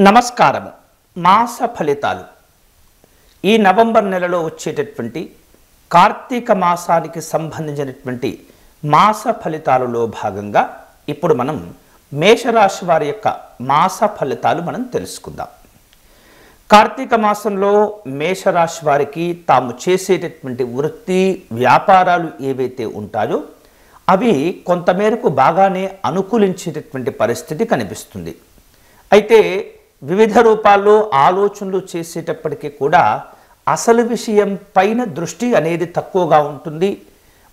నమస్కారము. మాస ఫలితాలు ఈ నవంబర్ నెలలో వచ్చేటటువంటి కార్తీక మాసానికి సంబంధించినటువంటి మాస ఫలితాలలో భాగంగా ఇప్పుడు మనం మేషరాశి వారి యొక్క మాస ఫలితాలు మనం తెలుసుకుందాం. కార్తీక మాసంలో మేషరాశి వారికి తాము చేసేటటువంటి వృత్తి వ్యాపారాలు ఏవైతే ఉంటాయో అవి కొంతమేరకు బాగానే అనుకూలించేటటువంటి పరిస్థితి కనిపిస్తుంది. అయితే వివిధ రూపాల్లో ఆలోచనలు చేసేటప్పటికీ కూడా అసలు విషయం పైన దృష్టి అనేది తక్కువగా ఉంటుంది.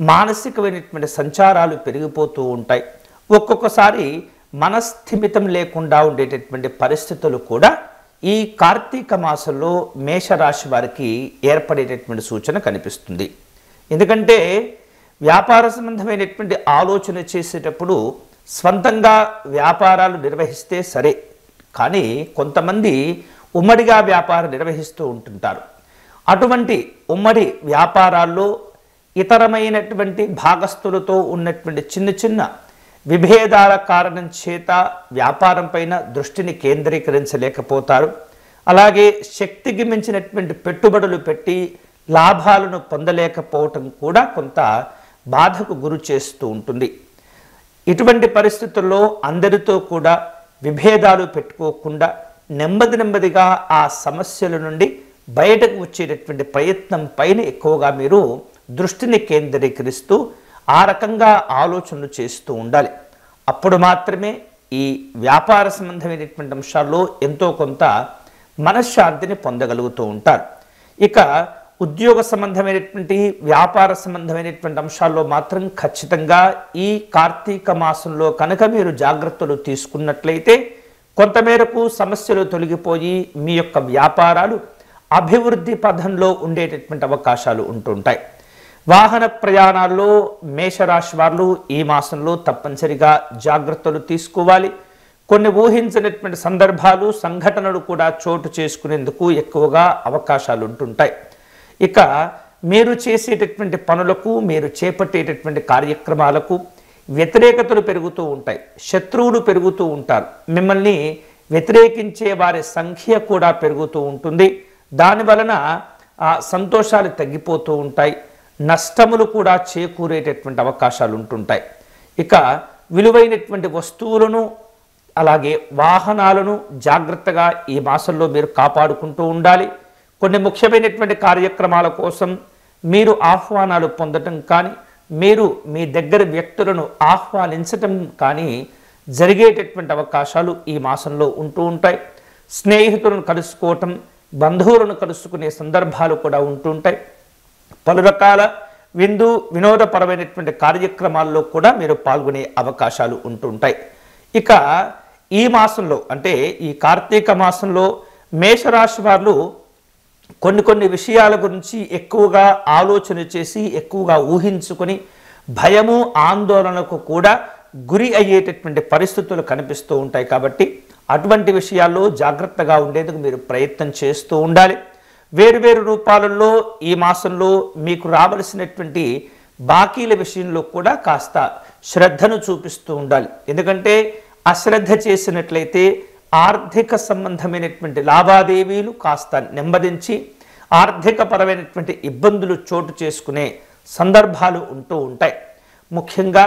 మానసికమైనటువంటి సంచారాలు పెరిగిపోతూ ఉంటాయి. ఒక్కొక్కసారి మనస్థిమితం లేకుండా ఉండేటటువంటి పరిస్థితులు కూడా ఈ కార్తీక మాసంలో మేషరాశి వారికి ఏర్పడేటటువంటి సూచన కనిపిస్తుంది. ఎందుకంటే వ్యాపార సంబంధమైనటువంటి ఆలోచన చేసేటప్పుడు స్వంతంగా వ్యాపారాలు నిర్వహిస్తే సరే, కానీ కొంతమంది ఉమ్మడిగా వ్యాపారం నిర్వహిస్తూ ఉంటుంటారు. అటువంటి ఉమ్మడి వ్యాపారాల్లో ఇతరమైనటువంటి భాగస్థులతో ఉన్నటువంటి చిన్న చిన్న విభేదాల కారణం చేత వ్యాపారం పైన దృష్టిని కేంద్రీకరించలేకపోతారు. అలాగే శక్తికి మించినటువంటి పెట్టుబడులు పెట్టి లాభాలను పొందలేకపోవటం కూడా కొంత బాధకు గురి చేస్తూ ఉంటుంది. ఇటువంటి పరిస్థితుల్లో అందరితో కూడా విభేదాలు పెట్టుకోకుండా నెమ్మదిగా ఆ సమస్యల నుండి బయటకు వచ్చేటటువంటి ప్రయత్నం పైన ఎక్కువగా మీరు దృష్టిని కేంద్రీకరిస్తూ ఆ రకంగా ఆలోచనలు చేస్తూ ఉండాలి. అప్పుడు మాత్రమే ఈ వ్యాపార సంబంధమైనటువంటి అంశాల్లో ఎంతో కొంత మనశ్శాంతిని పొందగలుగుతూ ఉంటారు. ఇక ఉద్యోగ సంబంధమైనటువంటి వ్యాపార సంబంధమైనటువంటి అంశాల్లో మాత్రం ఖచ్చితంగా ఈ కార్తీక మాసంలో కనుక మీరు జాగ్రత్తలు తీసుకున్నట్లయితే కొంతమేరకు సమస్యలు తొలగిపోయి మీ యొక్క వ్యాపారాలు అభివృద్ధి పథంలో ఉండేటటువంటి అవకాశాలు ఉంటుంటాయి. వాహన ప్రయాణాల్లో మేషరాశి వారు ఈ మాసంలో తప్పనిసరిగా జాగ్రత్తలు తీసుకోవాలి. కొన్ని ఊహించినటువంటి సందర్భాలు సంఘటనలు కూడా చోటు చేసుకునేందుకు ఎక్కువగా అవకాశాలు ఉంటుంటాయి. ఇక మీరు చేసేటటువంటి పనులకు, మీరు చేపట్టేటటువంటి కార్యక్రమాలకు వ్యతిరేకతలు పెరుగుతూ ఉంటాయి. శత్రువులు పెరుగుతూ ఉంటారు. మిమ్మల్ని వ్యతిరేకించే వారి సంఖ్య కూడా పెరుగుతూ ఉంటుంది. దానివలన సంతోషాలు తగ్గిపోతూ ఉంటాయి. నష్టములు కూడా చేకూరేటటువంటి అవకాశాలు ఉంటుంటాయి. ఇక విలువైనటువంటి వస్తువులను అలాగే వాహనాలను జాగ్రత్తగా ఈ మాసంలో మీరు కాపాడుకుంటూ ఉండాలి. కొన్ని ముఖ్యమైనటువంటి కార్యక్రమాల కోసం మీరు ఆహ్వానాలు పొందటం కానీ, మీరు మీ దగ్గర వ్యక్తులను ఆహ్వానించటం కానీ జరిగేటటువంటి అవకాశాలు ఈ మాసంలో ఉంటూ ఉంటాయి. స్నేహితులను కలుసుకోవటం, బంధువులను కలుసుకునే సందర్భాలు కూడా ఉంటూ ఉంటాయి. పలు రకాల వినోదపరమైనటువంటి కార్యక్రమాల్లో కూడా మీరు పాల్గొనే అవకాశాలు ఉంటుంటాయి. ఇక ఈ మాసంలో అంటే ఈ కార్తీక మాసంలో మేషరాశి వారు కొన్ని విషయాల గురించి ఎక్కువగా ఆలోచన చేసి ఎక్కువగా ఊహించుకొని భయము ఆందోళనకు కూడా గురి అయ్యేటటువంటి పరిస్థితులు కనిపిస్తూ ఉంటాయి. కాబట్టి అటువంటి విషయాల్లో జాగ్రత్తగా ఉండేందుకు మీరు ప్రయత్నం చేస్తూ ఉండాలి. వేరువేరు రూపాలలో ఈ మాసంలో మీకు రావలసినటువంటి బాకీల విషయంలో కూడా కాస్త శ్రద్ధను చూపిస్తూ ఉండాలి. ఎందుకంటే అశ్రద్ధ చేసినట్లయితే ఆర్థిక సంబంధమైనటువంటి లావాదేవీలు కాస్త నెమ్మదించి ఆర్థిక పరమైనటువంటి ఇబ్బందులు చోటు చేసుకునే సందర్భాలు ఉంటూ ఉంటాయి. ముఖ్యంగా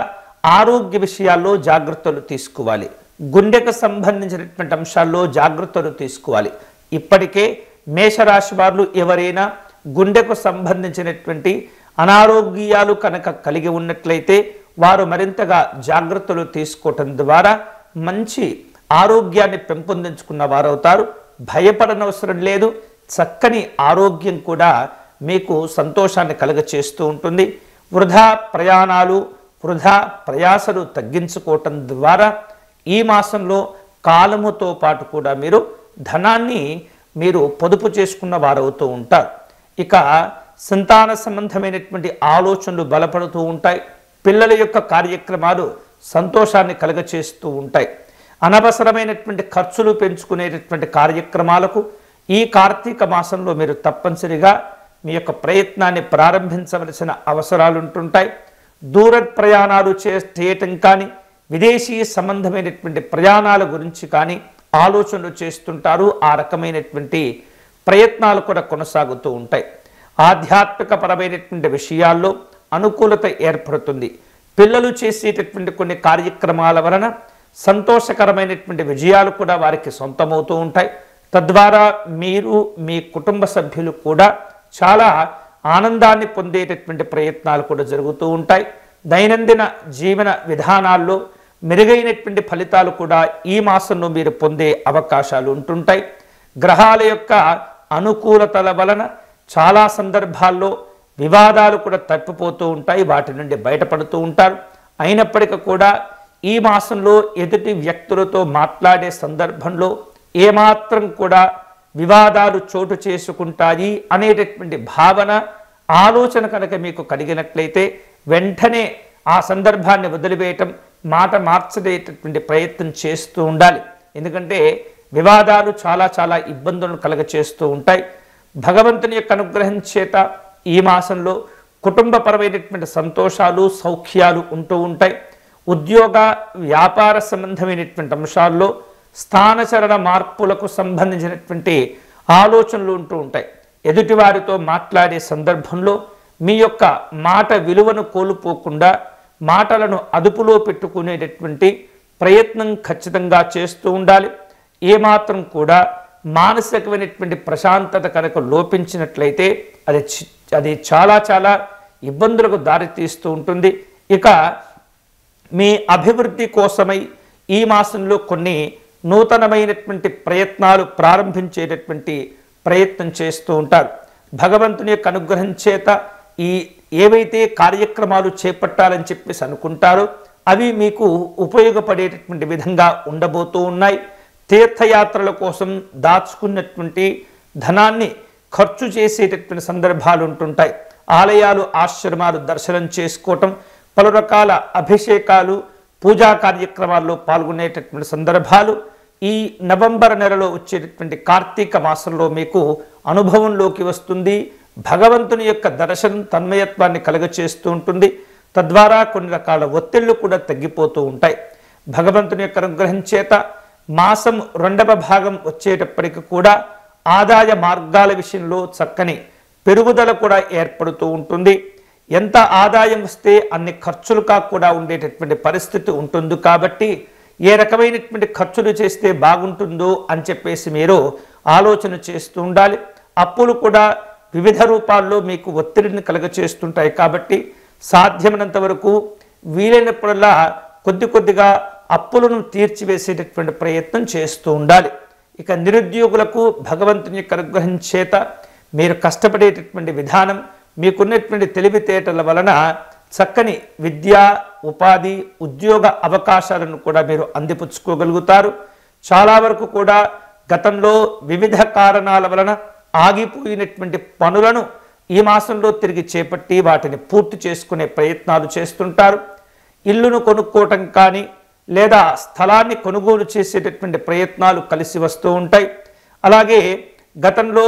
ఆరోగ్య విషయాల్లో జాగ్రత్తలు తీసుకోవాలి. గుండెకు సంబంధించినటువంటి అంశాల్లో జాగ్రత్తలు తీసుకోవాలి. ఇప్పటికే మేషరాశి వారు ఎవరైనా గుండెకు సంబంధించినటువంటి అనారోగ్యాలు కనుక కలిగి ఉన్నట్లయితే వారు మరింతగా జాగ్రత్తలు తీసుకోవటం ద్వారా మంచి ఆరోగ్యాన్ని పెంపొందించుకున్న వారవుతారు. భయపడనవసరం లేదు. చక్కని ఆరోగ్యం కూడా మీకు సంతోషాన్ని కలుగచేస్తూ ఉంటుంది. వృధా ప్రయాణాలు, వృధా ప్రయాసలు తగ్గించుకోవటం ద్వారా ఈ మాసంలో కాలముతో పాటు కూడా మీరు ధనాన్ని మీరు పొదుపు చేసుకున్న వారవుతూ ఉంటారు. ఇక సంతాన సంబంధమైనటువంటి ఆలోచనలు బలపడుతూ ఉంటాయి. పిల్లల యొక్క కార్యక్రమాలు సంతోషాన్ని కలుగచేస్తూ ఉంటాయి. అనవసరమైనటువంటి ఖర్చులు పెంచుకునేటటువంటి కార్యక్రమాలకు ఈ కార్తీక మాసంలో మీరు తప్పనిసరిగా మీ యొక్క ప్రయత్నాన్ని ప్రారంభించవలసిన అవసరాలు ఉంటుంటాయి. దూర ప్రయాణాలు చేయటం కానీ, విదేశీ సంబంధమైనటువంటి ప్రయాణాల గురించి కానీ ఆలోచనలు చేస్తుంటారు. ఆ రకమైనటువంటి ప్రయత్నాలు కూడా కొనసాగుతూ ఉంటాయి. ఆధ్యాత్మిక పరమైనటువంటి విషయాల్లో అనుకూలత ఏర్పడుతుంది. పిల్లలు చేసేటటువంటి కొన్ని కార్యక్రమాల వలన సంతోషకరమైనటువంటి విజయాలు కూడా వారికి సొంతమవుతూ ఉంటాయి. తద్వారా మీరు మీ కుటుంబ సభ్యులు కూడా చాలా ఆనందాన్ని పొందేటటువంటి ప్రయత్నాలు కూడా జరుగుతూ ఉంటాయి. దైనందిన జీవన విధానాల్లో మెరుగైనటువంటి ఫలితాలు కూడా ఈ మాసంలో మీరు పొందే అవకాశాలు ఉంటుంటాయి. గ్రహాల యొక్క అనుకూలతల వలన చాలా సందర్భాల్లో వివాదాలు కూడా తప్పిపోతూ ఉంటాయి, వాటి నుండి బయటపడుతూ ఉంటారు. అయినప్పటికీ కూడా ఈ మాసంలో ఎదుటి వ్యక్తులతో మాట్లాడే సందర్భంలో ఏమాత్రం కూడా వివాదాలు చోటు చేసుకుంటాయి అనేటటువంటి భావన ఆలోచన కనుక మీకు కలిగినట్లయితే వెంటనే ఆ సందర్భాన్ని వదిలివేయటం, మాట మార్చలేటటువంటి ప్రయత్నం చేస్తూ ఉండాలి. ఎందుకంటే వివాదాలు చాలా చాలా ఇబ్బందులను కలగచేస్తూ ఉంటాయి. భగవంతుని యొక్క అనుగ్రహం చేత ఈ మాసంలో కుటుంబపరమైనటువంటి సంతోషాలు సౌఖ్యాలు ఉంటూ ఉంటాయి. ఉద్యోగ వ్యాపార సంబంధమైనటువంటి అంశాల్లో స్థానచలన మార్పులకు సంబంధించినటువంటి ఆలోచనలు ఉంటూ ఉంటాయి. ఎదుటివారితో మాట్లాడే సందర్భంలో మీ యొక్క మాట విలువను కోల్పోకుండా మాటలను అదుపులో పెట్టుకునేటటువంటి ప్రయత్నం ఖచ్చితంగా చేస్తూ ఉండాలి. ఏమాత్రం కూడా మానసికమైనటువంటి ప్రశాంతత కనుక లోపించినట్లయితే అది చాలా చాలా ఇబ్బందులకు దారితీస్తూ ఉంటుంది. ఇక మీ అభివృద్ధి కోసమై ఈ మాసంలో కొన్ని నూతనమైనటువంటి ప్రయత్నాలు ప్రారంభించేటటువంటి ప్రయత్నం చేస్తూ ఉంటారు. భగవంతుని యొక్క అనుగ్రహం చేత ఏవైతే కార్యక్రమాలు చేపట్టాలని చెప్పేసి అనుకుంటారో అవి మీకు ఉపయోగపడేటటువంటి విధంగా ఉండబోతూ ఉన్నాయి. తీర్థయాత్రల కోసం దాచుకున్నటువంటి ధనాన్ని ఖర్చు చేసేటటువంటి సందర్భాలు ఉంటుంటాయి. ఆలయాలు ఆశ్రమాలు దర్శనం చేసుకోవటం, పలు రకాల అభిషేకాలు పూజా కార్యక్రమాల్లో పాల్గొనేటటువంటి సందర్భాలు ఈ నవంబర్ నెలలో వచ్చేటటువంటి కార్తీక మాసంలో మీకు అనుభవంలోకి వస్తుంది. భగవంతుని యొక్క దర్శనం తన్మయత్వాన్ని కలుగచేస్తూ ఉంటుంది. తద్వారా కొన్ని రకాల ఒత్తిళ్లు కూడా తగ్గిపోతూ ఉంటాయి. భగవంతుని యొక్క అనుగ్రహం చేత మాసం రెండవ భాగం వచ్చేటప్పటికి కూడా ఆదాయ మార్గాల విషయంలో చక్కని పెరుగుదల కూడా ఏర్పడుతూ ఉంటుంది. ఎంత ఆదాయం వస్తే అన్ని ఖర్చులుగా కూడా ఉండేటటువంటి పరిస్థితి ఉంటుంది. కాబట్టి ఏ రకమైనటువంటి ఖర్చులు చేస్తే బాగుంటుందో అని చెప్పేసి మీరు ఆలోచన చేస్తూ ఉండాలి. అప్పులు కూడా వివిధ రూపాల్లో మీకు ఒత్తిడిని కలుగచేస్తుంటాయి. కాబట్టి సాధ్యమైనంత వరకు వీలైనప్పుడల్లా కొద్దిగా అప్పులను తీర్చివేసేటటువంటి ప్రయత్నం చేస్తూ ఉండాలి. ఇక నిరుద్యోగులకు భగవంతుని యొక్క అనుగ్రహం చేత మీరు కష్టపడేటటువంటి విధానం, మీకున్నటువంటి తెలివితేటల వలన చక్కని విద్యా ఉపాధి ఉద్యోగ అవకాశాలను కూడా మీరు అందిపుచ్చుకోగలుగుతారు. చాలా వరకు కూడా గతంలో వివిధ కారణాల వలన ఆగిపోయినటువంటి పనులను ఈ మాసంలో తిరిగి చేపట్టి వాటిని పూర్తి చేసుకునే ప్రయత్నాలు చేస్తుంటారు. ఇల్లును కొనుక్కోవటం కానీ లేదా స్థలాన్ని కొనుగోలు చేసేటటువంటి ప్రయత్నాలు కలిసి వస్తూ ఉంటాయి. అలాగే గతంలో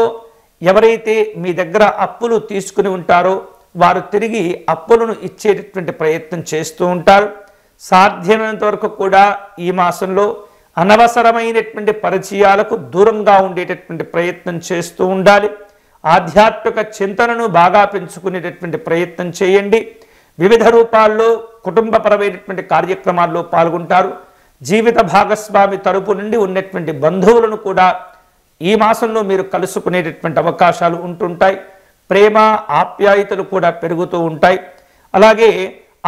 ఎవరైతే మీ దగ్గర అప్పులు తీసుకుని ఉంటారో వారు తిరిగి అప్పులను ఇచ్చేటటువంటి ప్రయత్నం చేస్తూ ఉంటారు. సాధ్యమైనంత వరకు కూడా ఈ మాసంలో అనవసరమైనటువంటి పరిచయాలకు దూరంగా ఉండేటటువంటి ప్రయత్నం చేస్తూ ఉండాలి. ఆధ్యాత్మిక చింతనను బాగా పెంచుకునేటటువంటి ప్రయత్నం చేయండి. వివిధ రూపాల్లో కుటుంబపరమైనటువంటి కార్యక్రమాల్లో పాల్గొంటారు. జీవిత భాగస్వామి తరపు నుండి ఉన్నటువంటి బంధువులను కూడా ఈ మాసంలో మీరు కలుసుకునేటటువంటి అవకాశాలు ఉంటుంటాయి. ప్రేమ ఆప్యాయతలు కూడా పెరుగుతూ ఉంటాయి. అలాగే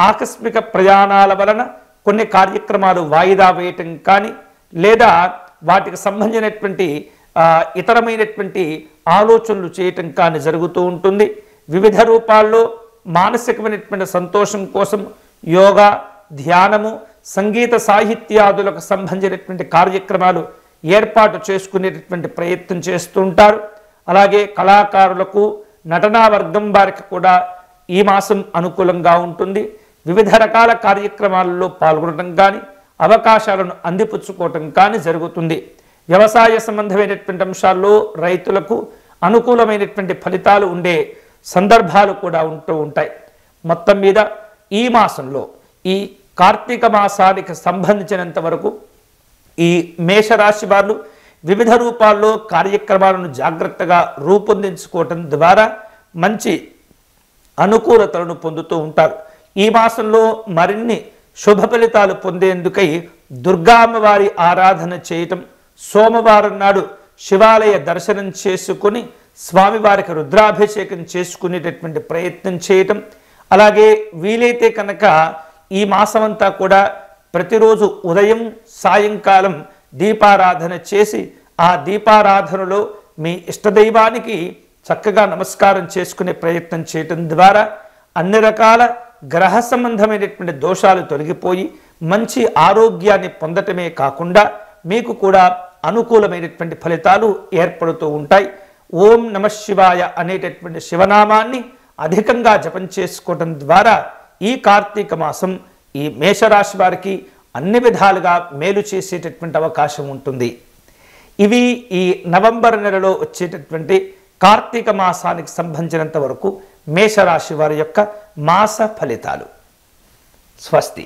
ఆకస్మిక ప్రయాణాల వలన కొన్ని కార్యక్రమాలు వాయిదా వేయటం కానీ లేదా వాటికి సంబంధించినటువంటి ఇతరమైనటువంటి ఆలోచనలు చేయటం కానీ జరుగుతూ ఉంటుంది. వివిధ రూపాల్లో మానసికమైనటువంటి సంతోషం కోసం యోగా, ధ్యానము, సంగీత సాహిత్యాదులకు సంబంధించినటువంటి కార్యక్రమాలు ఏర్పాటు చేసుకునేటటువంటి ప్రయత్నం చేస్తూ ఉంటారు. అలాగే కళాకారులకు, నటనా వర్గం వారికి కూడా ఈ మాసం అనుకూలంగా ఉంటుంది. వివిధ రకాల కార్యక్రమాలలో పాల్గొనడం కానీ అవకాశాలను అందిపుచ్చుకోవటం కానీ జరుగుతుంది. వ్యవసాయ సంబంధమైనటువంటి అంశాల్లో రైతులకు అనుకూలమైనటువంటి ఫలితాలు ఉండే సందర్భాలు కూడా ఉంటూ ఉంటాయి. మొత్తం మీద ఈ మాసంలో ఈ కార్తీక మాసానికి సంబంధించినంత వరకు ఈ మేషరాశి వారు వివిధ రూపాల్లో కార్యక్రమాలను జాగ్రత్తగా రూపొందించుకోవటం ద్వారా మంచి అనుకూలతలను పొందుతూ ఉంటారు. ఈ మాసంలో మరిన్ని శుభ ఫలితాలు పొందేందుకై దుర్గా అమ్మవారి ఆరాధన చేయటం, సోమవారం నాడు శివాలయ దర్శనం చేసుకుని స్వామివారికి రుద్రాభిషేకం చేసుకునేటటువంటి ప్రయత్నం చేయటం, అలాగే వీలైతే కనుక ఈ మాసమంతా కూడా ప్రతిరోజు ఉదయం సాయంకాలం దీపారాధన చేసి ఆ దీపారాధనలో మీ ఇష్టదైవానికి చక్కగా నమస్కారం చేసుకునే ప్రయత్నం చేయటం ద్వారా అన్ని రకాల గ్రహ సంబంధమైనటువంటి దోషాలు తొలగిపోయి మంచి ఆరోగ్యాన్ని పొందటమే కాకుండా మీకు కూడా అనుకూలమైనటువంటి ఫలితాలు ఏర్పడుతూ ఉంటాయి. ఓం నమః శివాయ అనేటటువంటి శివనామాన్ని అధికంగా జపం చేసుకోవటం ద్వారా ఈ కార్తీక మాసం ఈ మేషరాశి వారికి అన్ని విధాలుగా మేలు చేసేటటువంటి అవకాశం ఉంటుంది. ఇవి ఈ నవంబర్ నెలలో వచ్చేటటువంటి కార్తీక మాసానికి సంబంధించినంత వరకు మేషరాశి వారి యొక్క మాస ఫలితాలు. స్వస్తి.